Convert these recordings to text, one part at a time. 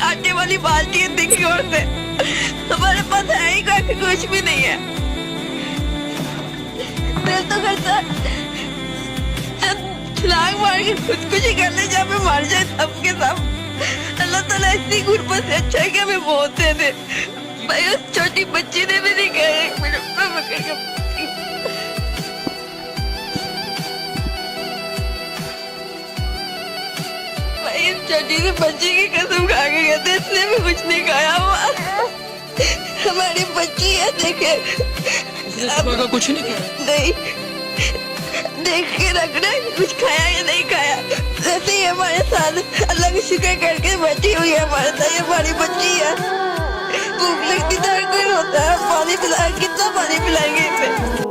आटे वाली बाल्टी है दिन की ओर से। हमारे पास है ही कुछ भी नहीं है। दिल तो करता छलांग मार के खुदकुशी कर ले, जब मैं मर जाए सब के सब। अल्लाह ताला इतनी गुर्बत से अच्छा है कि हमें मौत दे दे। भाई उस छोटी बच्ची ने भी नहीं कहा 1 मिनट में पकड़ के। भाई इस छोटी सी बच्ची की कसम खा के कहते, इसने भी कुछ नहीं खाया हुआ। हमारी बच्ची है, देखे का कुछ नहीं खाया। नहीं, देख के रखना कुछ खाया या नहीं खाया। ऐसे ही हमारे साथ अल्लाह का शुक्र करके बैठी हुई है हमारे साथ। ये हमारी बच्ची है। भूख लगती तो हर कोई होता है। पानी पिला, कितना पानी पिलाएंगे इसे।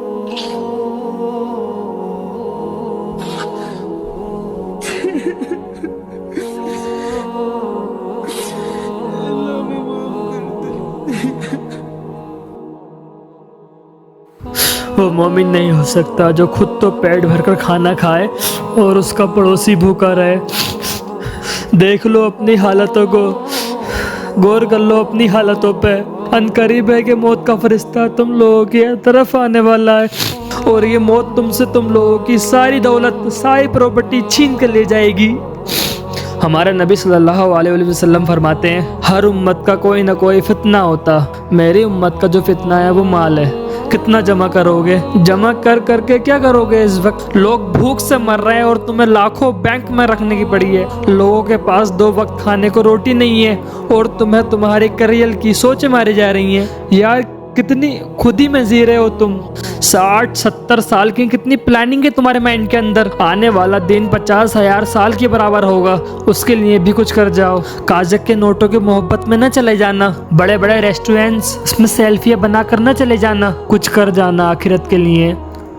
वो मोमिन नहीं हो सकता जो खुद तो पेट भरकर खाना खाए और उसका पड़ोसी भूखा रहे। देख लो अपनी हालतों को, गौर कर लो अपनी हालतों पे। अनकरीब है कि मौत का फरिश्ता तुम लोगों की तरफ आने वाला है और ये मौत तुमसे तुम लोगों की सारी दौलत, सारी प्रॉपर्टी छीन कर ले जाएगी। हमारे नबी सल्लल्लाहु अलैहि वसल्लम फरमाते हैं, हर उम्मत का कोई ना कोई फितना होता। मेरी उम्मत का जो फितना है वो माल है। कितना जमा करोगे? जमा कर करके क्या करोगे? इस वक्त लोग भूख से मर रहे हैं और तुम्हें लाखों बैंक में रखने की पड़ी है। लोगों के पास 2 वक्त खाने को रोटी नहीं है और तुम्हें तुम्हारी करियर की सोचें मारी जा रही हैं। यार कितनी खुद ही में जी रहे हो तुम। 60-70 साल की कितनी प्लानिंग है तुम्हारे माइंड के अंदर। आने वाला दिन 50,000 साल के बराबर होगा, उसके लिए भी कुछ कर जाओ। कागज के नोटों की मोहब्बत में न चले जाना। बड़े बड़े रेस्टोरेंट्स उसमें सेल्फियाँ बना कर न चले जाना। कुछ कर जाना आखिरत के लिए।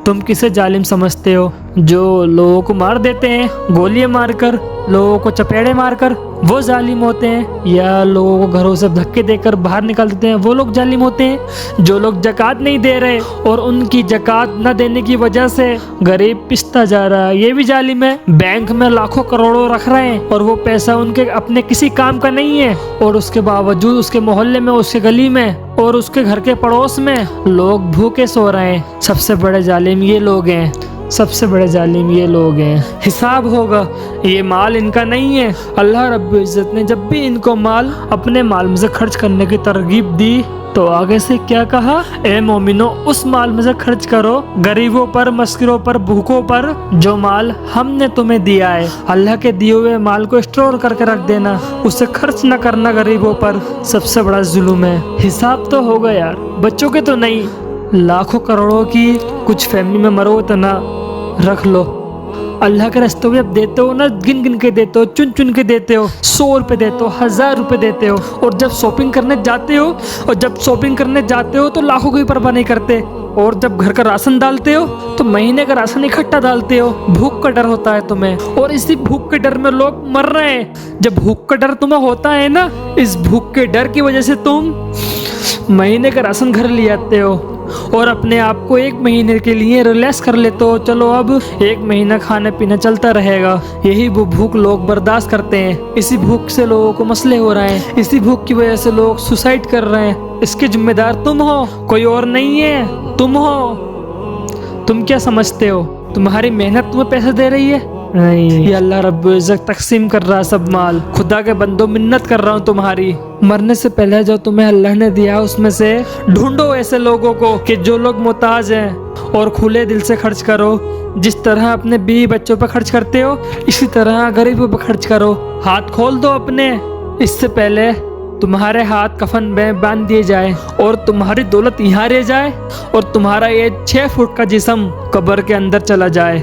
तुम किसे जालिम समझते हो? जो लोगों को मार देते हैं गोलियां मारकर, लोगों को चपेड़े मारकर, वो जालिम होते हैं? या लोगों को घरों से धक्के देकर बाहर निकाल देते हैं, वो लोग जालिम होते हैं? जो लोग ज़कात नहीं दे रहे और उनकी ज़कात न देने की वजह से गरीब पिसता जा रहा है, ये भी जालिम है। बैंक में लाखों करोड़ों रख रहे हैं और वो पैसा उनके अपने किसी काम का नहीं है और उसके बावजूद उसके मोहल्ले में, उसके गली में और उसके घर के पड़ोस में लोग भूखे सो रहे हैं। सबसे बड़े जालिम ये लोग हैं। सबसे बड़े जालिम ये लोग हैं। हिसाब होगा। ये माल इनका नहीं है। अल्लाह रब्बुल इज़्ज़त ने जब भी इनको माल अपने माल में से खर्च करने की तरगीब दी तो आगे से क्या कहा? ए मोमिनो, उस माल में से खर्च करो गरीबों पर, मस्किरों पर, भूखों पर, जो माल हमने तुम्हें दिया है। अल्लाह के दिए हुए माल को स्टोर करके रख देना, उसे खर्च न करना गरीबों पर। सबसे बड़ा जुल्म है। हिसाब तो होगा यार, बच्चों के तो नहीं। लाखों करोड़ों की कुछ फैमिली में मरो तो ना रख लो। अल्लाह के रास्ते में अब देते हो ना, गिन गिन के देते हो, चुन चुन के देते हो। 100 रुपये देते हो, 1000 रुपये देते हो। और जब शॉपिंग करने जाते हो तो लाखों की परवाह नहीं करते। और जब घर का राशन डालते हो तो महीने का राशन इकट्ठा डालते हो। भूख का डर होता है तुम्हें और इसी भूख के डर में लोग मर रहे हैं। जब भूख का डर तुम्हें होता है ना, इस भूख के डर की वजह से तुम महीने का राशन घर ले आते हो और अपने आप को 1 महीने के लिए रिलैक्स कर लेते हो। चलो अब 1 महीना खाना पीना चलता रहेगा। यही वो भूख लोग बर्दाश्त करते हैं। इसी भूख से लोगों को मसले हो रहे हैं। इसी भूख की वजह से लोग सुसाइड कर रहे हैं। इसके जिम्मेदार तुम हो, कोई और नहीं है। तुम हो। तुम क्या समझते हो तुम्हारी मेहनत तुम्हें पैसे दे रही है? नहीं, ये अल्लाह रब्बुल इज़्ज़त तकसीम कर रहा है सब माल। खुदा के बंदो, मिन्नत कर रहा हूँ तुम्हारी। मरने से पहले जो तुम्हें अल्लाह ने दिया उसमें से ढूंढो ऐसे लोगों को कि जो लोग मोहताज हैं और खुले दिल से खर्च करो। जिस तरह अपने बीवी बच्चों पर खर्च करते हो इसी तरह गरीबों पर खर्च करो। हाथ खोल दो अपने, इससे पहले तुम्हारे हाथ कफन में बांध दिए जाए और तुम्हारी दौलत यहाँ रह जाए और तुम्हारा ये 6 फुट का जिस्म कब्र के अंदर चला जाए।